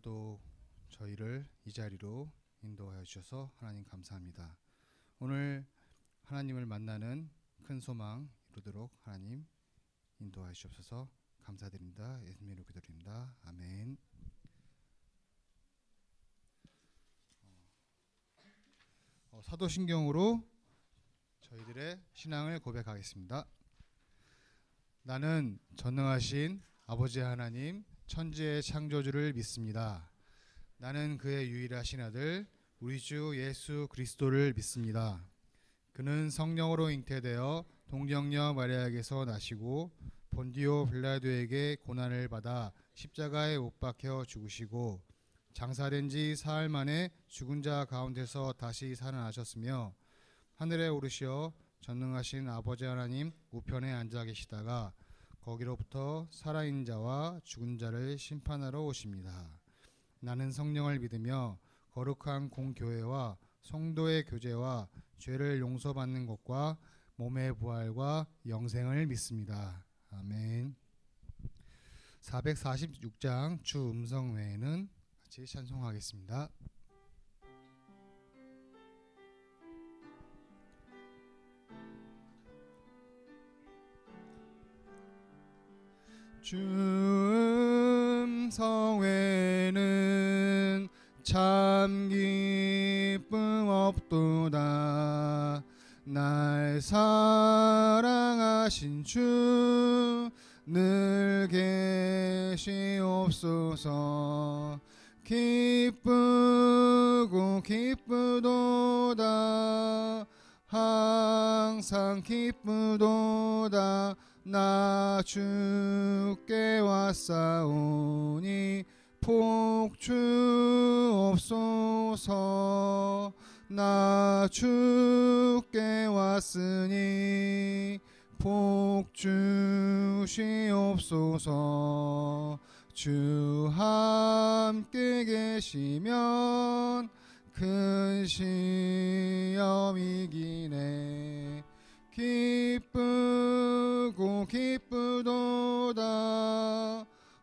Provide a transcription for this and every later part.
오늘도 저희를 이 자리로 인도하여 주셔서 하나님 감사합니다. 오늘 하나님을 만나는 큰 소망 이루도록 하나님 인도하여 주옵소서. 감사드립니다. 예수님으로 기도드립니다. 아멘. 사도신경으로 저희들의 신앙을 고백하겠습니다. 나는 전능하신 아버지 하나님 천지의 창조주를 믿습니다. 나는 그의 유일하신 아들 우리 주 예수 그리스도를 믿습니다. 그는 성령으로 잉태되어 동정녀 마리아에게서 나시고 본디오 빌라도에게 고난을 받아 십자가에 못 박혀 죽으시고 장사된 지 사흘 만에 죽은 자 가운데서 다시 살아나셨으며 하늘에 오르시어 전능하신 아버지 하나님 우편에 앉아 계시다가 거기로부터 살아있는 자와 죽은 자를 심판하러 오십니다. 나는 성령을 믿으며 거룩한 공교회와 성도의 교제와 죄를 용서받는 것과 몸의 부활과 영생을 믿습니다. 아멘. 446장 주 음성 외에는 같이 찬송하겠습니다. 주 음성 외에는 참 기쁨 없도다. 날 사랑하신 주 늘 계시옵소서. 기쁘고 기쁘도다. 항상 기쁘도다. 나 주께 왔사오니 복주옵소서. 나 주께 왔으니 복주시옵소서. 주 함께 계시면 큰 시험 이기네. 기쁘고 기쁘도다.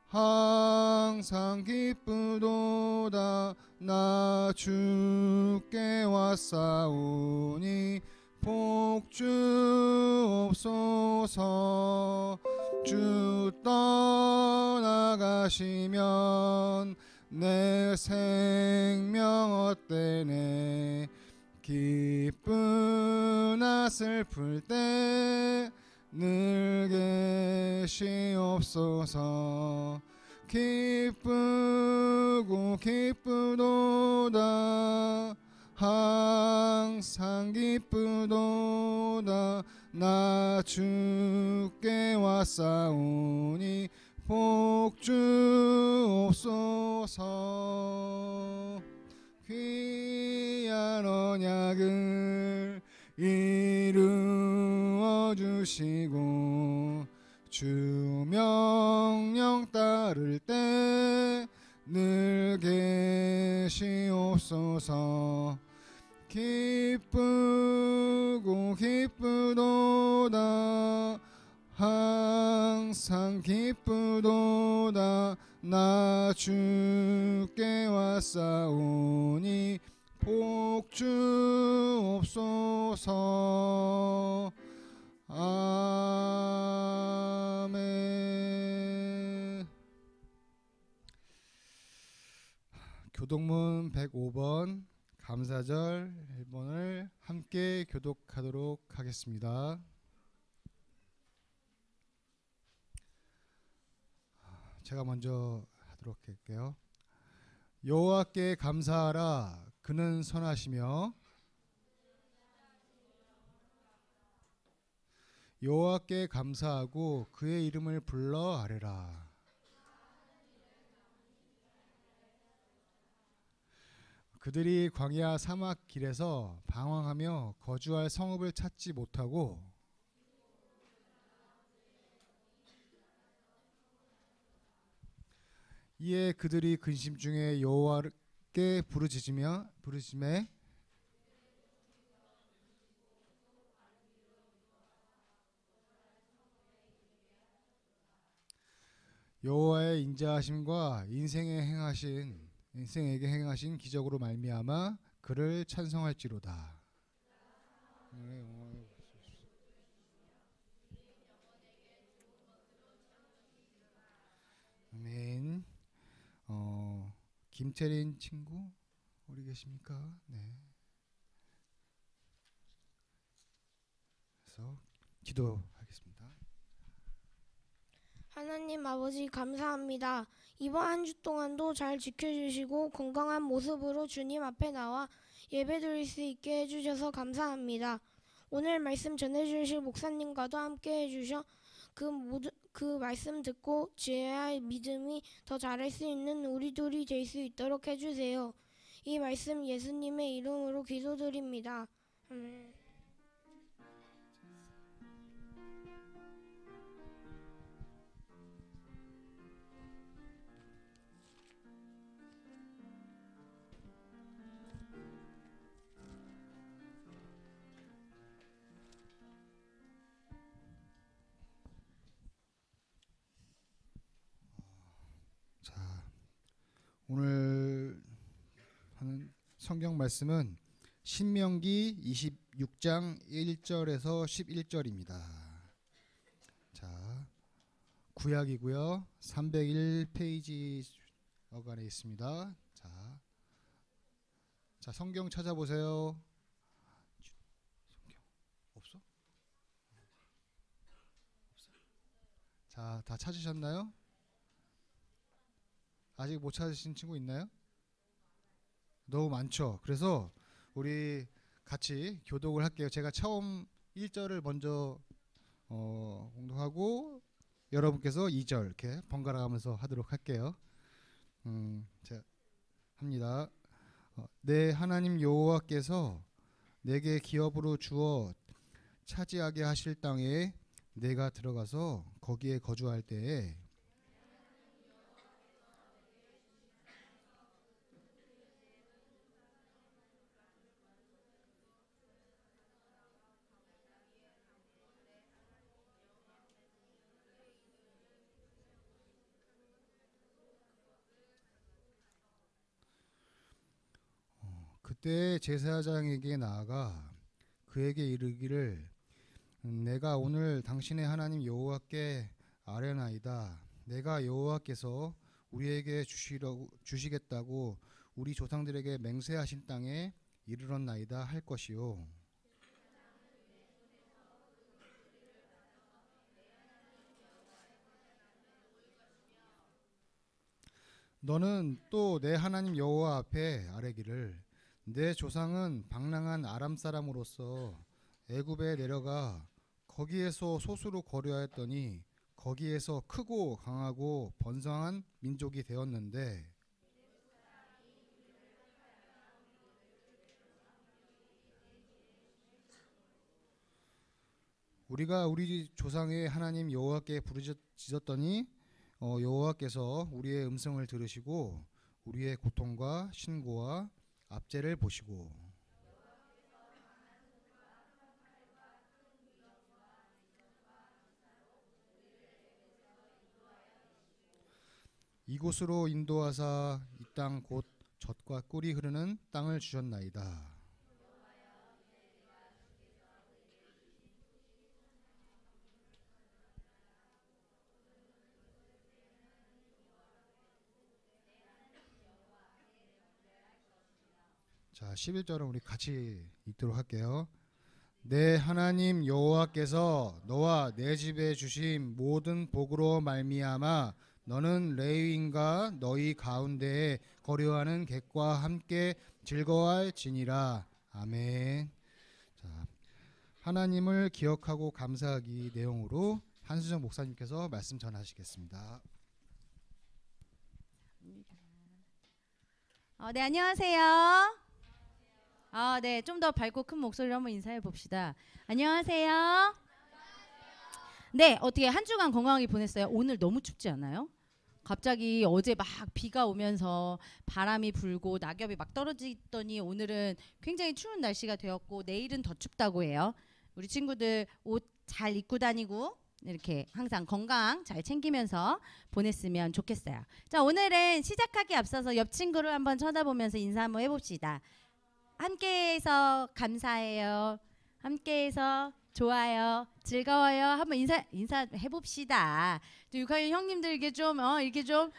항상 기쁘도다. 나 주께 왔사오니 복주옵소서. 주 떠나가시면 내 생명 헛되네. 기쁘나 슬플 때 늘 계시옵소서. 기쁘고 기쁘도다. 항상 기쁘도다. 나 주께 왔사오니 복주옵소서. 귀한 언약을 이루어 주시고 주 명령 따를 때 늘 계시옵소서. 기쁘고 기쁘도다. 항상 기쁘도다. 나 주께 왔사오니 복주옵소서. 아멘. 교독문 105번 감사절 1번을 함께 교독하도록 하겠습니다. 제가 먼저 하도록 할게요. 여호와께 감사하라. 그는 선하시며 여호와께 감사하고 그의 이름을 불러 아뢰라. 그들이 광야 사막 길에서 방황하며 거주할 성읍을 찾지 못하고 이에 그들이 근심 중에 여호와께 부르짖음에 여호와의 인자하심과 인생에 행하신 인생에게 행하신 기적으로 말미암아 그를 찬송할지로다. 아멘. 김태린 친구 어디 계십니까? 네. 그래서 기도하겠습니다. 하나님 아버지 감사합니다. 이번 한 주 동안도 잘 지켜주시고 건강한 모습으로 주님 앞에 나와 예배드릴 수 있게 해주셔서 감사합니다. 오늘 말씀 전해주실 목사님과도 함께 해주셔 그 말씀 듣고 지혜와 믿음이 더 잘할 수 있는 우리 둘이 될 수 있도록 해주세요. 이 말씀 예수님의 이름으로 기도드립니다. 아멘. 자, 오늘 하는 성경 말씀은 신명기 26장 1절에서 11절입니다. 자, 구약이고요. 301페이지 어간에 있습니다. 자, 성경 찾아보세요. 성경 없어? 자, 다 찾으셨나요? 아직 못 찾으신 친구 있나요? 너무 많죠. 그래서 우리 같이 교독을 할게요. 제가 처음 1절을 먼저 공독하고 여러분께서 2절 이렇게 번갈아 가면서 하도록 할게요. 자, 합니다. 내 하나님 여호와께서 내게 기업으로 주어 차지하게 하실 땅에 내가 들어가서 거기에 거주할 때에 그때 제사장에게 나아가 그에게 이르기를 내가 오늘 당신의 하나님 여호와께 아뢰나이다. 내가 여호와께서 우리에게 주시겠다고 우리 조상들에게 맹세하신 땅에 이르렀나이다 할 것이요. 너는 또 내 하나님 여호와 앞에 아뢰기를 내 조상은 방랑한 아람 사람으로서 애굽에 내려가 거기에서 소수로 거류하였더니 거기에서 크고 강하고 번성한 민족이 되었는데 우리가 우리 조상의 하나님 여호와께 부르짖었더니 여호와께서 우리의 음성을 들으시고 우리의 고통과 신고와 압제를 보시고 이곳으로 인도하사 이 땅 곧 젖과 꿀이 흐르는 땅을 주셨나이다. 자, 11절은 우리 같이 읽도록 할게요. 내 하나님 여호와께서 너와 내 집에 주신 모든 복으로 말미암아 너는 레위인과 너희 가운데에 거류하는 객과 함께 즐거워할지니라. 아멘. 자, 하나님을 기억하고 감사하기 내용으로 한수정 목사님께서 말씀 전하시겠습니다. 네, 안녕하세요. 네, 좀 더 밝고 큰 목소리로 한번 인사해 봅시다. 안녕하세요. 네, 어떻게 한 주간 건강하게 보냈어요? 오늘 너무 춥지 않아요? 갑자기 어제 막 비가 오면서 바람이 불고 낙엽이 막 떨어지더니 오늘은 굉장히 추운 날씨가 되었고 내일은 더 춥다고 해요. 우리 친구들 옷 잘 입고 다니고 이렇게 항상 건강 잘 챙기면서 보냈으면 좋겠어요. 자, 오늘은 시작하기 앞서서 옆 친구를 한번 쳐다보면서 인사 한번 해봅시다. 함께해서 감사해요. 함께해서 좋아요. 즐거워요. 한번 인사해 봅시다. 6학년 형님들에게 좀 이렇게 좀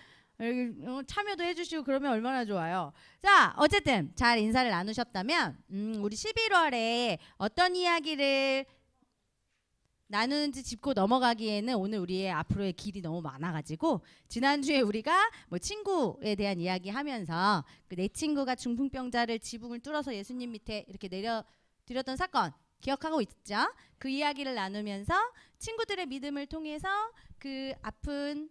참여도 해주시고 그러면 얼마나 좋아요. 자, 어쨌든 잘 인사를 나누셨다면 우리 11월에 어떤 이야기를 나누는지 짚고 넘어가기에는 오늘 우리의 앞으로의 길이 너무 많아가지고, 지난주에 우리가 뭐 친구에 대한 이야기 하면서 그 내 친구가 중풍병자를 지붕을 뚫어서 예수님 밑에 이렇게 내려드렸던 사건 기억하고 있죠? 그 이야기를 나누면서 친구들의 믿음을 통해서 그 아픈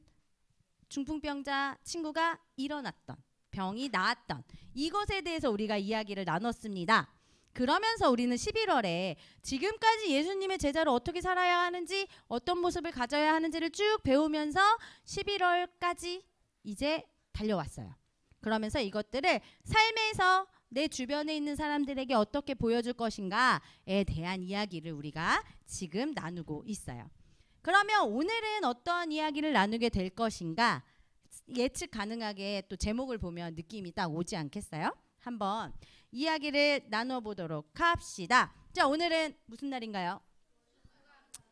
중풍병자 친구가 일어났던, 병이 나았던 이것에 대해서 우리가 이야기를 나눴습니다. 그러면서 우리는 11월에 지금까지 예수님의 제자로 어떻게 살아야 하는지, 어떤 모습을 가져야 하는지를 쭉 배우면서 11월까지 이제 달려왔어요. 그러면서 이것들을 삶에서 내 주변에 있는 사람들에게 어떻게 보여줄 것인가에 대한 이야기를 우리가 지금 나누고 있어요. 그러면 오늘은 어떤 이야기를 나누게 될 것인가, 예측 가능하게 또 제목을 보면 느낌이 딱 오지 않겠어요? 한번 이야기를 나눠 보도록 합시다. 자, 오늘은 무슨 날인가요?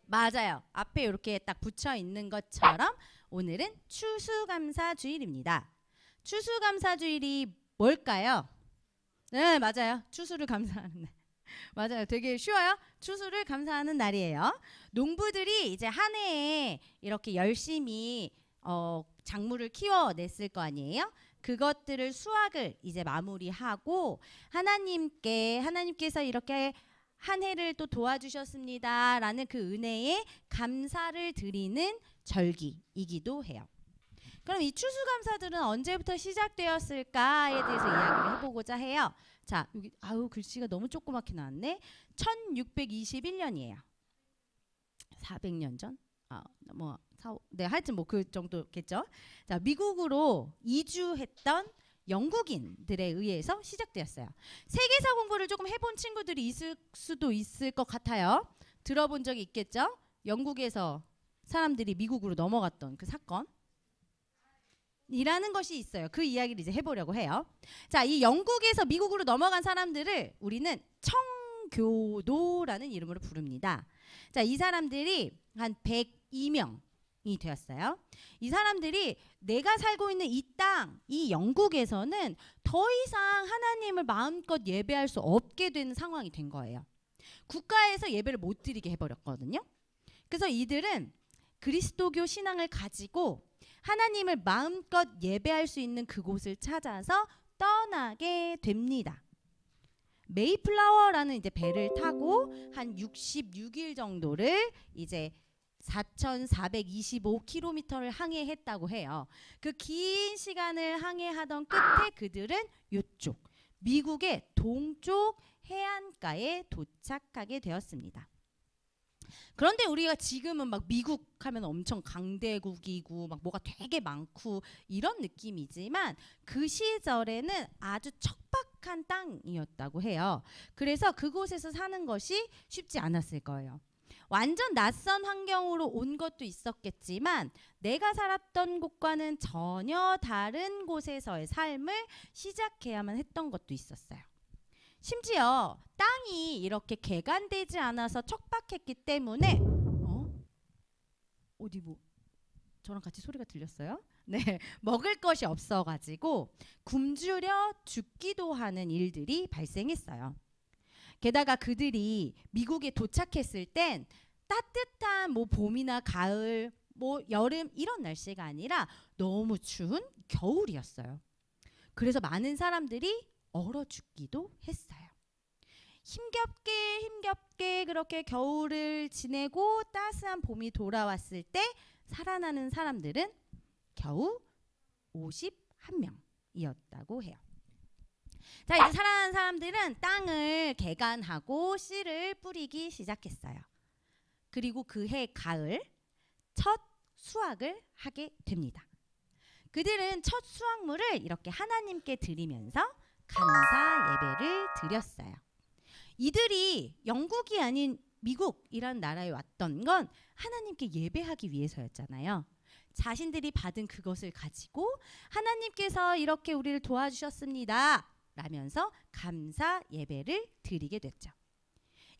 맞아요. 앞에 이렇게 딱 붙여 있는 것처럼 오늘은 추수감사주일입니다. 추수감사주일이 뭘까요? 네, 맞아요. 추수를 감사하는 날. 맞아요. 되게 쉬워요. 추수를 감사하는 날이에요. 농부들이 이제 한 해에 이렇게 열심히 작물을 키워냈을 거 아니에요? 그것들을 수확을 이제 마무리하고 하나님께서 이렇게 한 해를 또 도와주셨습니다라는 그 은혜에 감사를 드리는 절기이기도 해요. 그럼 이 추수감사들은 언제부터 시작되었을까에 대해서 이야기를 해보고자 해요. 자, 여기 글씨가 너무 조그맣게 나왔네. 1621년이에요. 400년 전? 하여튼 뭐 그 정도겠죠. 자, 미국으로 이주했던 영국인들에 의해서 시작되었어요. 세계사 공부를 조금 해본 친구들이 있을 수도 있을 것 같아요. 들어본 적이 있겠죠? 영국에서 사람들이 미국으로 넘어갔던 그 사건 이라는 것이 있어요. 그 이야기를 이제 해보려고 해요. 자, 이 영국에서 미국으로 넘어간 사람들을 우리는 청교도라는 이름으로 부릅니다. 자, 이 사람들이 한 102명이 되었어요. 이 사람들이 내가 살고 있는 이 땅, 이 영국에서는 더 이상 하나님을 마음껏 예배할 수 없게 되는 상황이 된 거예요. 국가에서 예배를 못 드리게 해버렸거든요. 그래서 이들은 그리스도교 신앙을 가지고 하나님을 마음껏 예배할 수 있는 그곳을 찾아서 떠나게 됩니다. 메이플라워라는 이제 배를 타고 한 66일 정도를 이제 4,425km를 항해했다고 해요. 그 긴 시간을 항해하던 끝에 그들은 이쪽 미국의 동쪽 해안가에 도착하게 되었습니다. 그런데 우리가 지금은 막 미국 하면 엄청 강대국이고 막 뭐가 되게 많고 이런 느낌이지만 그 시절에는 아주 척박한 땅이었다고 해요. 그래서 그곳에서 사는 것이 쉽지 않았을 거예요. 완전 낯선 환경으로 온 것도 있었겠지만 내가 살았던 곳과는 전혀 다른 곳에서의 삶을 시작해야만 했던 것도 있었어요. 심지어 땅이 이렇게 개간되지 않아서 척박했기 때문에 어디 뭐 저랑 같이 소리가 들렸어요? 네, 먹을 것이 없어가지고 굶주려 죽기도 하는 일들이 발생했어요. 게다가 그들이 미국에 도착했을 땐 따뜻한 뭐 봄이나 가을, 뭐 여름 이런 날씨가 아니라 너무 추운 겨울이었어요. 그래서 많은 사람들이 얼어 죽기도 했어요. 힘겹게 그렇게 겨울을 지내고 따스한 봄이 돌아왔을 때 살아나는 사람들은 겨우 51명이었다고 해요. 자, 이제 살아난 사람들은 땅을 개간하고 씨를 뿌리기 시작했어요. 그리고 그해 가을 첫 수확을 하게 됩니다. 그들은 첫 수확물을 이렇게 하나님께 드리면서 감사 예배를 드렸어요. 이들이 영국이 아닌 미국이라는 나라에 왔던 건 하나님께 예배하기 위해서였잖아요. 자신들이 받은 그것을 가지고 하나님께서 이렇게 우리를 도와주셨습니다 라면서 감사 예배를 드리게 됐죠.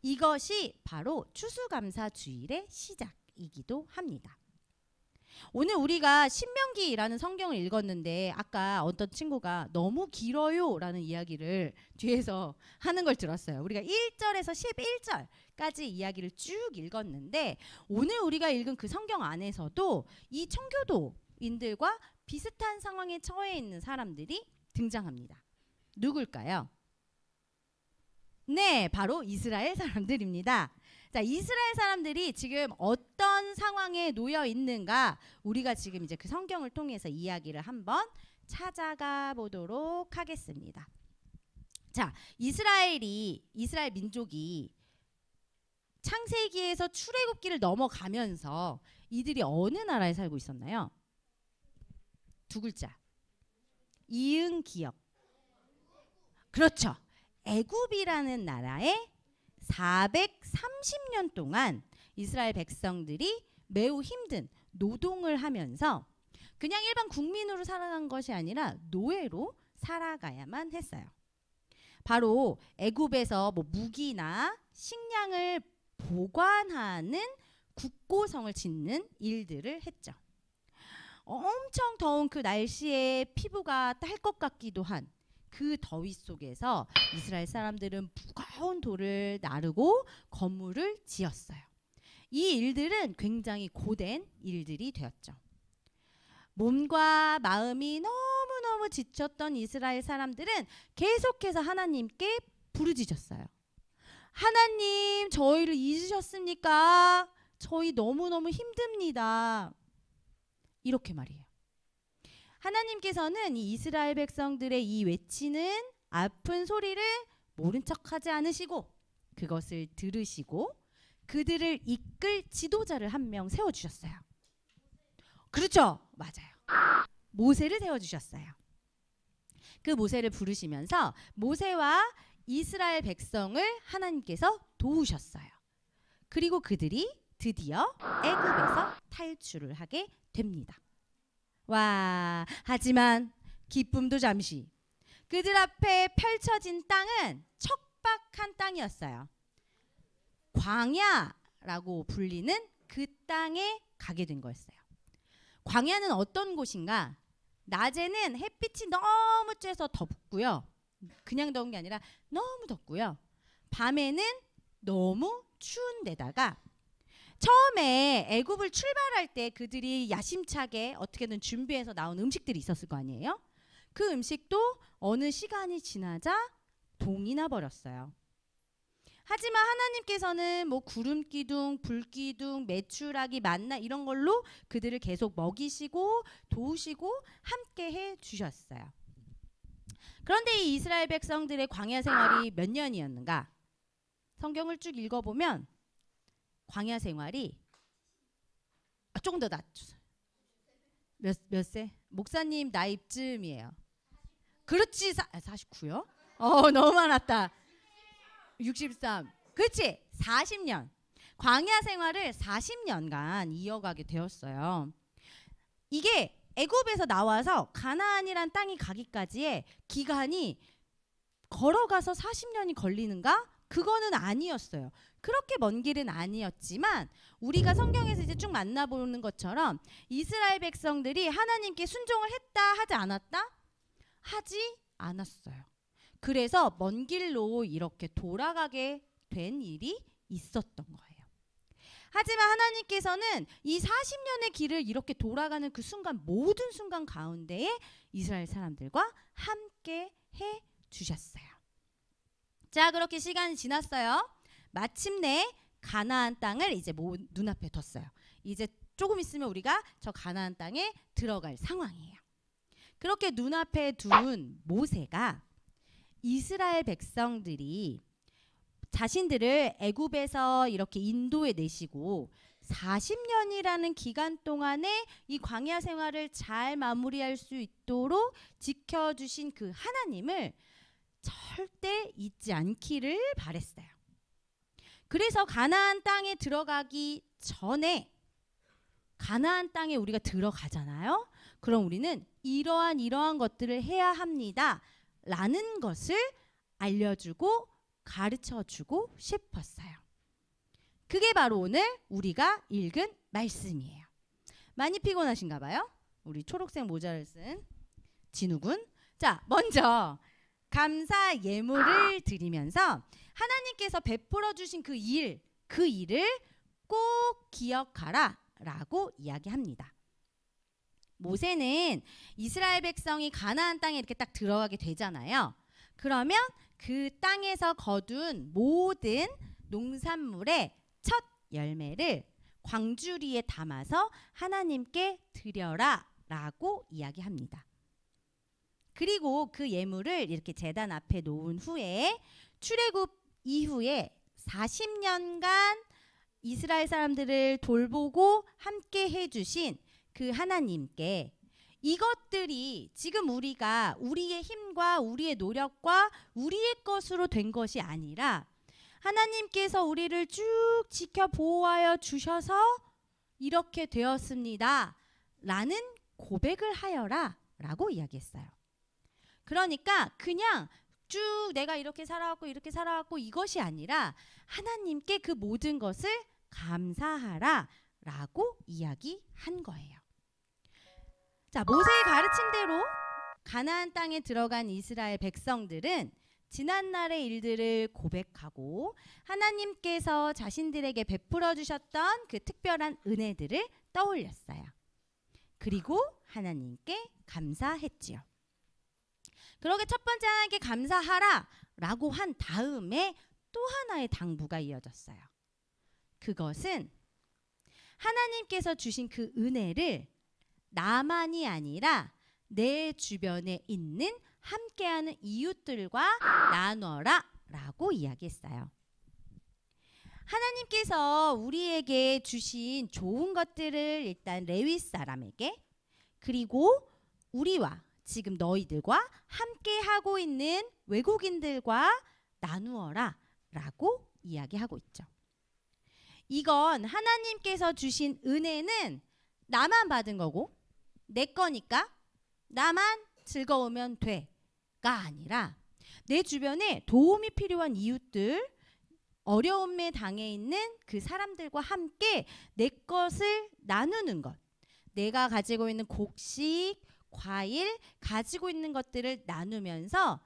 이것이 바로 추수감사주일의 시작이기도 합니다. 오늘 우리가 신명기라는 성경을 읽었는데 아까 어떤 친구가 너무 길어요 라는 이야기를 뒤에서 하는 걸 들었어요. 우리가 1절에서 11절까지 이야기를 쭉 읽었는데 오늘 우리가 읽은 그 성경 안에서도 이 청교도인들과 비슷한 상황에 처해 있는 사람들이 등장합니다. 누굴까요? 네, 바로 이스라엘 사람들입니다. 자, 이스라엘 사람들이 지금 어떤 상황에 놓여 있는가 우리가 지금 이제 그 성경을 통해서 이야기를 한번 찾아가 보도록 하겠습니다. 자, 이스라엘 민족이 창세기에서 출애굽기를 넘어가면서 이들이 어느 나라에 살고 있었나요? 두 글자. 이응 기억. 그렇죠. 애굽이라는 나라에 430년 동안 이스라엘 백성들이 매우 힘든 노동을 하면서 그냥 일반 국민으로 살아간 것이 아니라 노예로 살아가야만 했어요. 바로 애굽에서 뭐 무기나 식량을 보관하는 국고성을 짓는 일들을 했죠. 엄청 더운 그 날씨에 피부가 딸 것 같기도 한 그 더위 속에서 이스라엘 사람들은 무거운 돌을 나르고 건물을 지었어요. 이 일들은 굉장히 고된 일들이 되었죠. 몸과 마음이 너무너무 지쳤던 이스라엘 사람들은 계속해서 하나님께 부르짖었어요. 하나님, 저희를 잊으셨습니까? 저희 너무너무 힘듭니다. 이렇게 말이에요. 하나님께서는 이 이스라엘 백성들의 이 외치는 아픈 소리를 모른 척하지 않으시고 그것을 들으시고 그들을 이끌 지도자를 한 명 세워주셨어요. 그렇죠? 맞아요. 모세를 세워주셨어요. 그 모세를 부르시면서 모세와 이스라엘 백성을 하나님께서 도우셨어요. 그리고 그들이 드디어 애굽에서 탈출을 하게 됩니다. 와, 하지만 기쁨도 잠시. 그들 앞에 펼쳐진 땅은 척박한 땅이었어요. 광야라고 불리는 그 땅에 가게 된 거였어요. 광야는 어떤 곳인가? 낮에는 햇빛이 너무 쬐서 덥고요. 그냥 더운 게 아니라 너무 덥고요. 밤에는 너무 추운 데다가 처음에 애굽을 출발할 때 그들이 야심차게 어떻게든 준비해서 나온 음식들이 있었을 거 아니에요? 그 음식도 어느 시간이 지나자 동이 나 버렸어요. 하지만 하나님께서는 뭐 구름 기둥, 불 기둥, 메추라기, 만나 이런 걸로 그들을 계속 먹이시고 도우시고 함께 해 주셨어요. 그런데 이 이스라엘 백성들의 광야 생활이 몇 년이었는가? 성경을 쭉 읽어보면 광야 생활이 조금 더 낮죠. 몇 세? 목사님 나이쯤이에요. 그렇지. 49요? 너무 많았다. 63. 그렇지. 40년. 광야 생활을 40년간 이어가게 되었어요. 이게 애굽에서 나와서 가나안이란 땅이 가기까지의 기간이 걸어가서 40년이 걸리는가? 그거는 아니었어요. 그렇게 먼 길은 아니었지만 우리가 성경에서 이제 쭉 만나보는 것처럼 이스라엘 백성들이 하나님께 순종을 했다 하지 않았다? 하지 않았어요. 그래서 먼 길로 이렇게 돌아가게 된 일이 있었던 거예요. 하지만 하나님께서는 이 40년의 길을 이렇게 돌아가는 그 순간 모든 순간 가운데에 이스라엘 사람들과 함께 해 주셨어요. 자, 그렇게 시간이 지났어요. 마침내 가나안 땅을 이제 눈앞에 뒀어요. 이제 조금 있으면 우리가 저 가나안 땅에 들어갈 상황이에요. 그렇게 눈앞에 둔 모세가 이스라엘 백성들이 자신들을 애굽에서 이렇게 인도해 내시고 40년이라는 기간 동안에 이 광야 생활을 잘 마무리할 수 있도록 지켜주신 그 하나님을 절대 잊지 않기를 바랬어요. 그래서 가나안 땅에 들어가기 전에 가나안 땅에 우리가 들어가잖아요. 그럼 우리는 이러한 것들을 해야 합니다. 라는 것을 알려주고 가르쳐주고 싶었어요. 그게 바로 오늘 우리가 읽은 말씀이에요. 많이 피곤하신가 봐요. 우리 초록색 모자를 쓴 진우군. 자, 먼저 감사 예물을 드리면서 하나님께서 베풀어 주신 그 일을 꼭 기억하라 라고 이야기합니다. 모세는 이스라엘 백성이 가나안 땅에 이렇게 딱 들어가게 되잖아요. 그러면 그 땅에서 거둔 모든 농산물의 첫 열매를 광주리에 담아서 하나님께 드려라 라고 이야기합니다. 그리고 그 예물을 이렇게 제단 앞에 놓은 후에 출애굽 이후에 40년간 이스라엘 사람들을 돌보고 함께 해주신 그 하나님께 이것들이 지금 우리가 우리의 힘과 우리의 노력과 우리의 것으로 된 것이 아니라 하나님께서 우리를 쭉 지켜 보호하여 주셔서 이렇게 되었습니다. 라는 고백을 하여라 라고 이야기했어요. 그러니까 그냥 쭉 내가 이렇게 살아왔고 이것이 아니라 하나님께 그 모든 것을 감사하라 라고 이야기한 거예요. 자, 모세의 가르침대로 가나안 땅에 들어간 이스라엘 백성들은 지난날의 일들을 고백하고 하나님께서 자신들에게 베풀어 주셨던 그 특별한 은혜들을 떠올렸어요. 그리고 하나님께 감사했지요. 그러게 첫 번째 하나님께 감사하라 라고 한 다음에 또 하나의 당부가 이어졌어요. 그것은 하나님께서 주신 그 은혜를 나만이 아니라 내 주변에 있는 함께하는 이웃들과 나눠라 라고 이야기했어요. 하나님께서 우리에게 주신 좋은 것들을 일단 레위 사람에게 그리고 우리와 지금 너희들과 함께하고 있는 외국인들과 나누어라 라고 이야기하고 있죠. 이건 하나님께서 주신 은혜는 나만 받은 거고 내 거니까 나만 즐거우면 돼가 아니라 내 주변에 도움이 필요한 이웃들, 어려움에 당해 있는 그 사람들과 함께 내 것을 나누는 것, 내가 가지고 있는 곡식, 과일, 가지고 있는 것들을 나누면서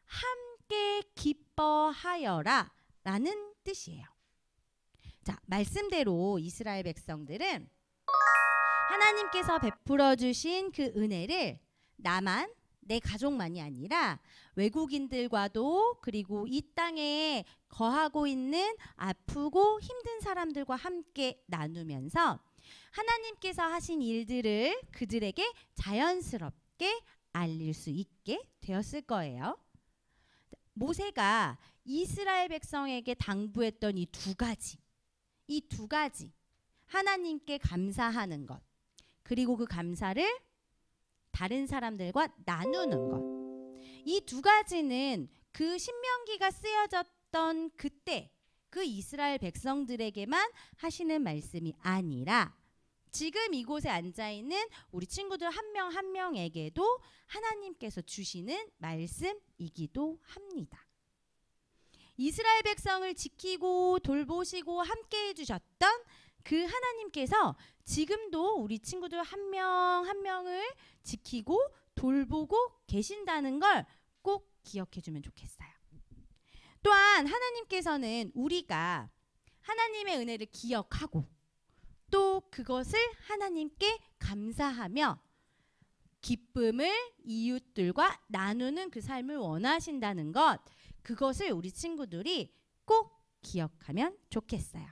함께 기뻐하여라 라는 뜻이에요. 자, 말씀대로 이스라엘 백성들은 하나님께서 베풀어 주신 그 은혜를 나만, 내 가족만이 아니라 외국인들과도 그리고 이 땅에 거하고 있는 아프고 힘든 사람들과 함께 나누면서 하나님께서 하신 일들을 그들에게 자연스럽게 알릴 수 있게 되었을 거예요. 모세가 이스라엘 백성에게 당부했던 이 두 가지 하나님께 감사하는 것 그리고 그 감사를 다른 사람들과 나누는 것 이 두 가지는 그 신명기가 쓰여졌던 그때 그 이스라엘 백성들에게만 하시는 말씀이 아니라 지금 이곳에 앉아있는 우리 친구들 한 명 한 명에게도 하나님께서 주시는 말씀이기도 합니다. 이스라엘 백성을 지키고 돌보시고 함께 해주셨던 그 하나님께서 지금도 우리 친구들 한 명 한 명을 지키고 돌보고 계신다는 걸 꼭 기억해주면 좋겠어요. 또한 하나님께서는 우리가 하나님의 은혜를 기억하고 또 그것을 하나님께 감사하며 기쁨을 이웃들과 나누는 그 삶을 원하신다는 것, 그것을 우리 친구들이 꼭 기억하면 좋겠어요.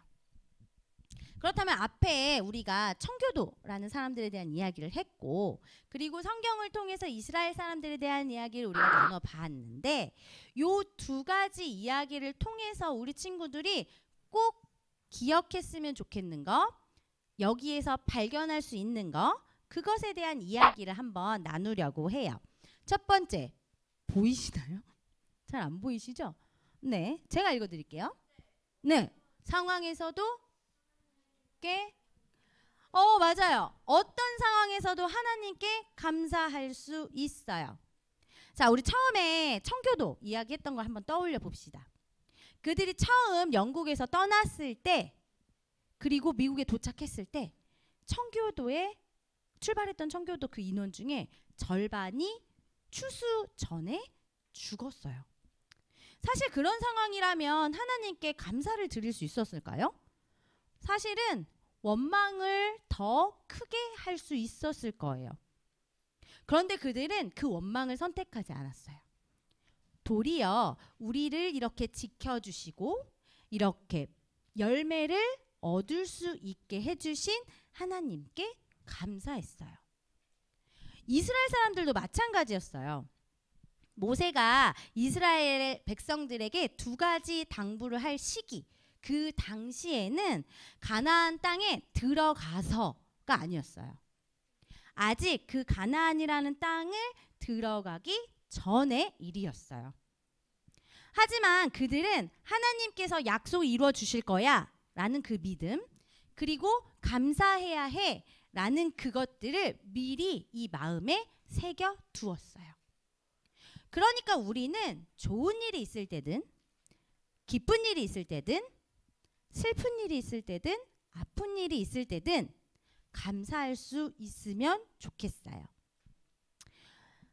그렇다면 앞에 우리가 청교도라는 사람들에 대한 이야기를 했고 그리고 성경을 통해서 이스라엘 사람들에 대한 이야기를 우리가 나눠봤는데 요 두 가지 이야기를 통해서 우리 친구들이 꼭 기억했으면 좋겠는 거, 여기에서 발견할 수 있는 거, 그것에 대한 이야기를 한번 나누려고 해요. 첫 번째, 보이시나요? 잘 안 보이시죠? 네, 제가 읽어드릴게요. 네, 상황에서도 맞아요. 어떤 상황에서도 하나님께 감사할 수 있어요. 자, 우리 처음에 청교도 이야기했던 걸 한번 떠올려 봅시다. 그들이 처음 영국에서 떠났을 때 그리고 미국에 도착했을 때 청교도에 출발했던 청교도 그 인원 중에 절반이 추수 전에 죽었어요. 사실 그런 상황이라면 하나님께 감사를 드릴 수 있었을까요? 사실은 원망을 더 크게 할 수 있었을 거예요. 그런데 그들은 그 원망을 선택하지 않았어요. 도리어 우리를 이렇게 지켜주시고 이렇게 열매를 얻을 수 있게 해주신 하나님께 감사했어요. 이스라엘 사람들도 마찬가지였어요. 모세가 이스라엘 백성들에게 두 가지 당부를 할 시기, 그 당시에는 가나안 땅에 들어가서가 아니었어요. 아직 그 가나안이라는 땅을 들어가기 전의 일이었어요. 하지만 그들은 하나님께서 약속 이루어 주실 거야 라는 그 믿음, 그리고 감사해야 해 라는 그것들을 미리 이 마음에 새겨 두었어요. 그러니까 우리는 좋은 일이 있을 때든 기쁜 일이 있을 때든 슬픈 일이 있을 때든 아픈 일이 있을 때든 감사할 수 있으면 좋겠어요.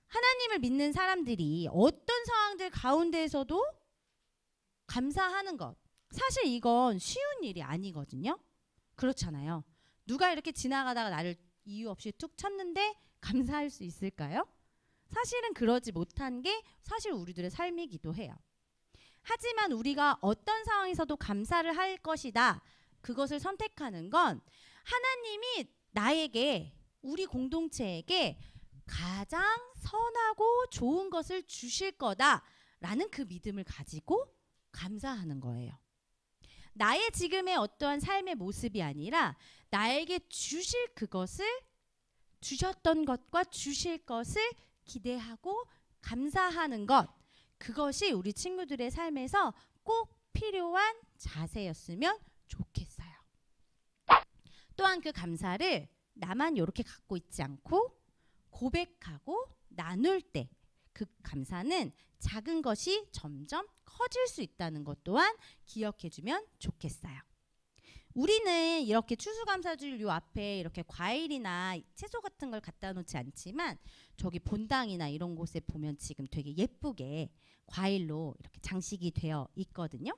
하나님을 믿는 사람들이 어떤 상황들 가운데에서도 감사하는 것, 사실 이건 쉬운 일이 아니거든요. 그렇잖아요. 누가 이렇게 지나가다가 나를 이유 없이 툭 쳤는데 감사할 수 있을까요? 사실은 그러지 못한 게 사실 우리들의 삶이기도 해요. 하지만 우리가 어떤 상황에서도 감사를 할 것이다. 그것을 선택하는 건 하나님이 나에게, 우리 공동체에게 가장 선하고 좋은 것을 주실 거다라는 그 믿음을 가지고 감사하는 거예요. 나의 지금의 어떠한 삶의 모습이 아니라 나에게 주실 그것을, 주셨던 것과 주실 것을 기대하고 감사하는 것, 그것이 우리 친구들의 삶에서 꼭 필요한 자세였으면 좋겠어요. 또한 그 감사를 나만 이렇게 갖고 있지 않고 고백하고 나눌 때 그 감사는 작은 것이 점점 커질 수 있다는 것 또한 기억해주면 좋겠어요. 우리는 이렇게 추수감사절 요 앞에 이렇게 과일이나 채소 같은 걸 갖다 놓지 않지만 저기 본당이나 이런 곳에 보면 지금 되게 예쁘게 과일로 이렇게 장식이 되어 있거든요.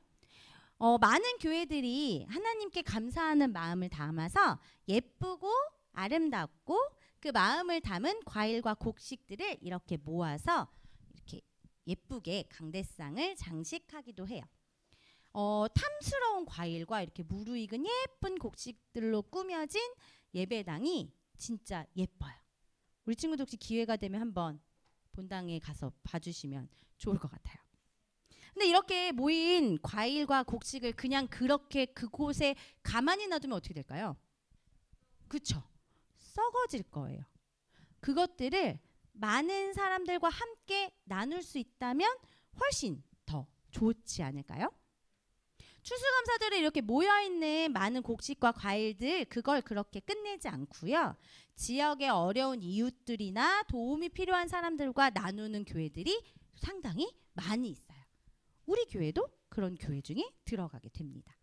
많은 교회들이 하나님께 감사하는 마음을 담아서 예쁘고 아름답고 그 마음을 담은 과일과 곡식들을 이렇게 모아서 이렇게 예쁘게 강대상을 장식하기도 해요. 탐스러운 과일과 이렇게 무르익은 예쁜 곡식들로 꾸며진 예배당이 진짜 예뻐요. 우리 친구들 혹시 기회가 되면 한번 본당에 가서 봐주시면 좋을 것 같아요. 근데 이렇게 모인 과일과 곡식을 그냥 그렇게 그곳에 가만히 놔두면 어떻게 될까요? 그쵸? 썩어질 거예요. 그것들을 많은 사람들과 함께 나눌 수 있다면 훨씬 더 좋지 않을까요? 추수감사절에 이렇게 모여있는 많은 곡식과 과일들, 그걸 그렇게 끝내지 않고요. 지역의 어려운 이웃들이나 도움이 필요한 사람들과 나누는 교회들이 상당히 많이 있어요. 우리 교회도 그런 교회 중에 들어가게 됩니다.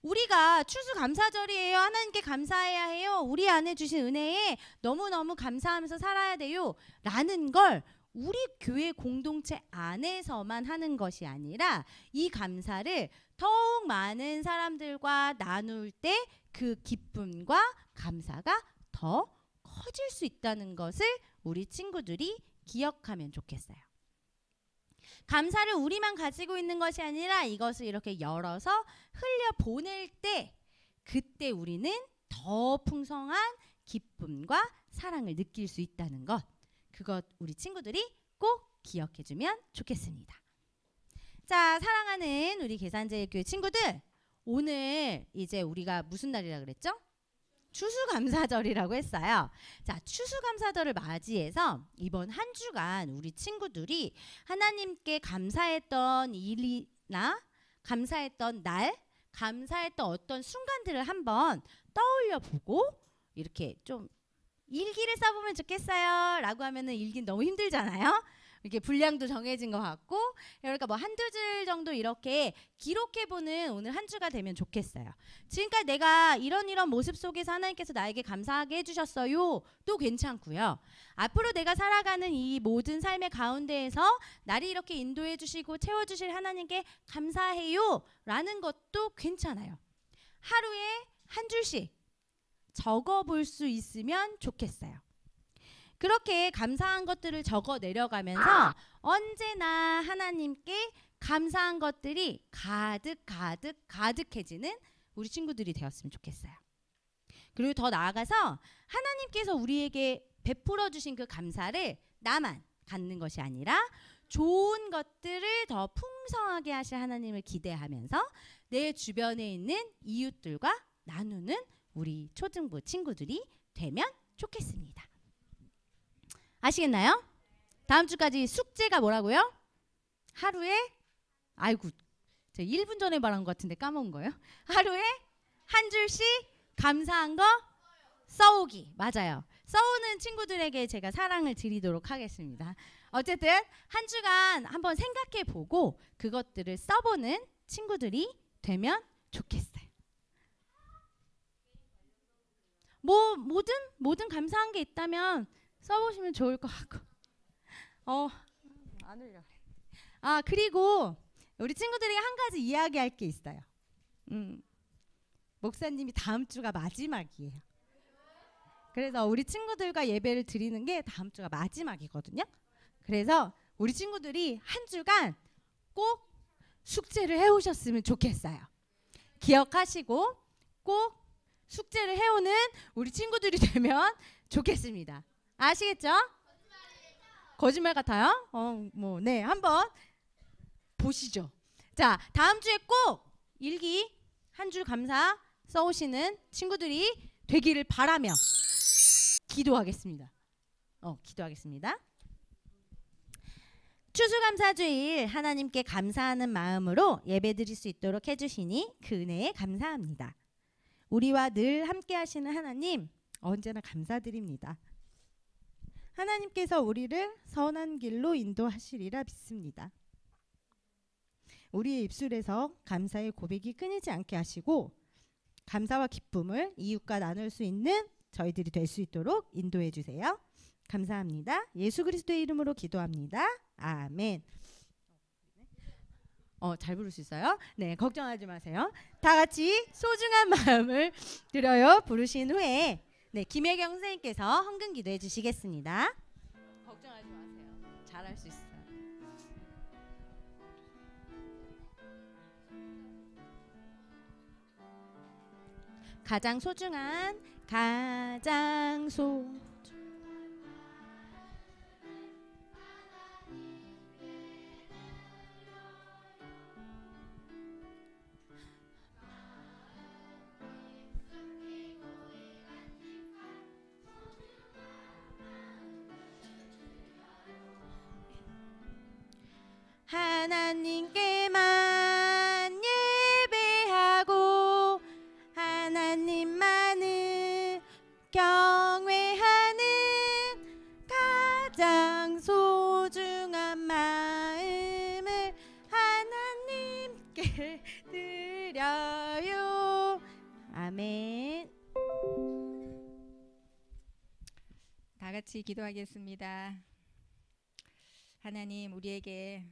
우리가 추수감사절이에요. 하나님께 감사해야 해요. 우리 안에 주신 은혜에 너무너무 감사하면서 살아야 돼요. 라는 걸 우리 교회 공동체 안에서만 하는 것이 아니라 이 감사를 더욱 많은 사람들과 나눌 때 그 기쁨과 감사가 더 커질 수 있다는 것을 우리 친구들이 기억하면 좋겠어요. 감사를 우리만 가지고 있는 것이 아니라 이것을 이렇게 열어서 흘려보낼 때 그때 우리는 더 풍성한 기쁨과 사랑을 느낄 수 있다는 것, 그것 우리 친구들이 꼭 기억해주면 좋겠습니다. 자, 사랑하는 우리 계산제일교회 친구들, 오늘 이제 우리가 무슨 날이라 그랬죠? 추수감사절이라고 했어요. 자, 추수감사절을 맞이해서 이번 한 주간 우리 친구들이 하나님께 감사했던 일이나 감사했던 날, 감사했던 어떤 순간들을 한번 떠올려 보고 이렇게 좀 일기를 써보면 좋겠어요 라고 하면은 일기는 너무 힘들잖아요. 이렇게 분량도 정해진 것 같고, 그러니까 뭐 한두 줄 정도 이렇게 기록해보는 오늘 한 주가 되면 좋겠어요. 지금까지 내가 이런 모습 속에서 하나님께서 나에게 감사하게 해주셨어요 또 괜찮고요. 앞으로 내가 살아가는 이 모든 삶의 가운데에서 나를 이렇게 인도해 주시고 채워주실 하나님께 감사해요 라는 것도 괜찮아요. 하루에 한 줄씩 적어볼 수 있으면 좋겠어요. 그렇게 감사한 것들을 적어 내려가면서 언제나 하나님께 감사한 것들이 가득해지는 우리 친구들이 되었으면 좋겠어요. 그리고 더 나아가서 하나님께서 우리에게 베풀어 주신 그 감사를 나만 갖는 것이 아니라 좋은 것들을 더 풍성하게 하실 하나님을 기대하면서 내 주변에 있는 이웃들과 나누는 우리 초등부 친구들이 되면 좋겠습니다. 아시겠나요? 다음 주까지 숙제가 뭐라고요? 하루에 아이고 제가 1분 전에 말한 것 같은데 까먹은 거예요. 하루에 한 줄씩 감사한 거 써오기. 맞아요. 써오는 친구들에게 제가 사랑을 드리도록 하겠습니다. 어쨌든 한 주간 한번 생각해 보고 그것들을 써보는 친구들이 되면 좋겠어요. 뭐 뭐든 감사한 게 있다면 써보시면 좋을 것 같고. 안 울려. 그리고 우리 친구들에게 한 가지 이야기할 게 있어요. 목사님이 다음 주가 마지막이에요. 그래서 우리 친구들과 예배를 드리는 게 다음 주가 마지막이거든요. 그래서 우리 친구들이 한 주간 꼭 숙제를 해오셨으면 좋겠어요. 기억하시고 꼭 숙제를 해오는 우리 친구들이 되면 좋겠습니다. 아시겠죠? 거짓말 같아요? 네, 한번 보시죠. 자, 다음 주에 꼭 일기 한 줄 감사 써오시는 친구들이 되기를 바라며 기도하겠습니다. 기도하겠습니다. 추수감사주일 하나님께 감사하는 마음으로 예배드릴 수 있도록 해주시니 그 은혜에 감사합니다. 우리와 늘 함께 하시는 하나님 언제나 감사드립니다. 하나님께서 우리를 선한 길로 인도하시리라 믿습니다. 우리의 입술에서 감사의 고백이 끊이지 않게 하시고 감사와 기쁨을 이웃과 나눌 수 있는 저희들이 될 수 있도록 인도해 주세요. 감사합니다. 예수 그리스도의 이름으로 기도합니다. 아멘. 잘 부를 수 있어요? 네, 걱정하지 마세요. 다 같이 소중한 마음을 들어요 부르신 후에 네, 김혜경 선생님께서 헌금 기도해 주시겠습니다. 걱정하지 마세요. 잘할 수 있어요. 가장 소중한 하나님께만 예배하고 하나님만을 경외하는 가장 소중한 마음을 하나님께 드려요. 아멘. 다 같이 기도하겠습니다. 하나님, 우리에게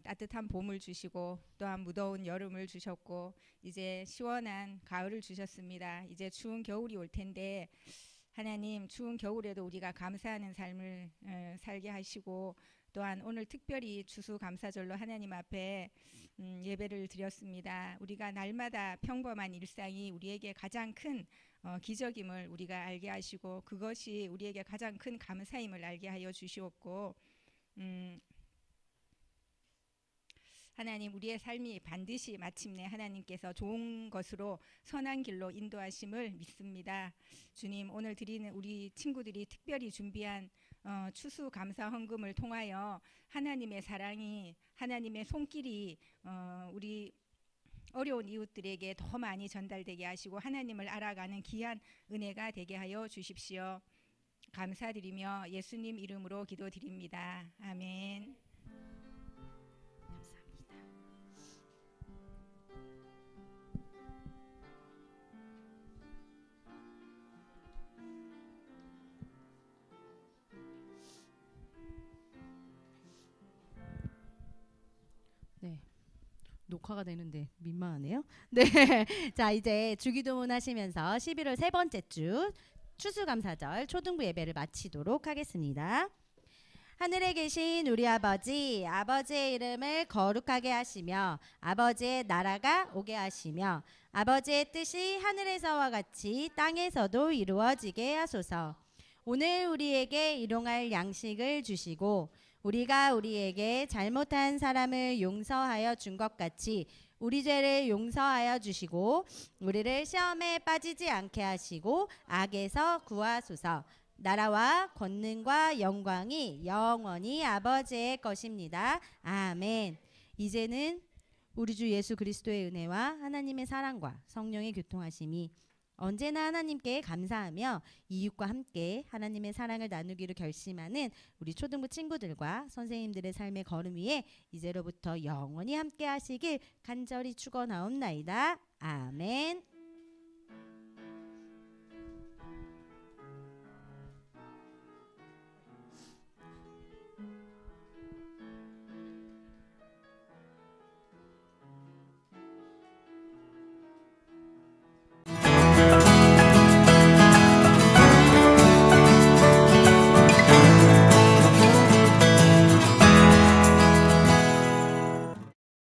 따뜻한 봄을 주시고 또한 무더운 여름을 주셨고 이제 시원한 가을을 주셨습니다. 이제 추운 겨울이 올 텐데 하나님, 추운 겨울에도 우리가 감사하는 삶을 살게 하시고 또한 오늘 특별히 추수감사절로 하나님 앞에 예배를 드렸습니다. 우리가 날마다 평범한 일상이 우리에게 가장 큰 기적임을 우리가 알게 하시고 그것이 우리에게 가장 큰 감사임을 알게 하여 주시옵고 하나님, 우리의 삶이 반드시 마침내 하나님께서 좋은 것으로 선한 길로 인도하심을 믿습니다. 주님, 오늘 드리는 우리 친구들이 특별히 준비한 추수감사 헌금을 통하여 하나님의 사랑이, 하나님의 손길이 우리 어려운 이웃들에게 더 많이 전달되게 하시고 하나님을 알아가는 귀한 은혜가 되게 하여 주십시오. 감사드리며 예수님 이름으로 기도드립니다. 아멘. 네. 녹화가 되는데 민망하네요. 네. 자, 이제 주기도문 하시면서 11월 세 번째 주 추수감사절 초등부 예배를 마치도록 하겠습니다. 하늘에 계신 우리 아버지, 아버지의 이름을 거룩하게 하시며 아버지의 나라가 오게 하시며 아버지의 뜻이 하늘에서와 같이 땅에서도 이루어지게 하소서. 오늘 우리에게 일용할 양식을 주시고 우리가 우리에게 잘못한 사람을 용서하여 준 것 같이 우리 죄를 용서하여 주시고 우리를 시험에 빠지지 않게 하시고 악에서 구하소서. 나라와 권능과 영광이 영원히 아버지의 것입니다. 아멘. 이제는 우리 주 예수 그리스도의 은혜와 하나님의 사랑과 성령의 교통하심이 언제나 하나님께 감사하며 이웃과 함께 하나님의 사랑을 나누기로 결심하는 우리 초등부 친구들과 선생님들의 삶의 걸음 위에 이제로부터 영원히 함께 하시길 간절히 축원하옵나이다. 아멘.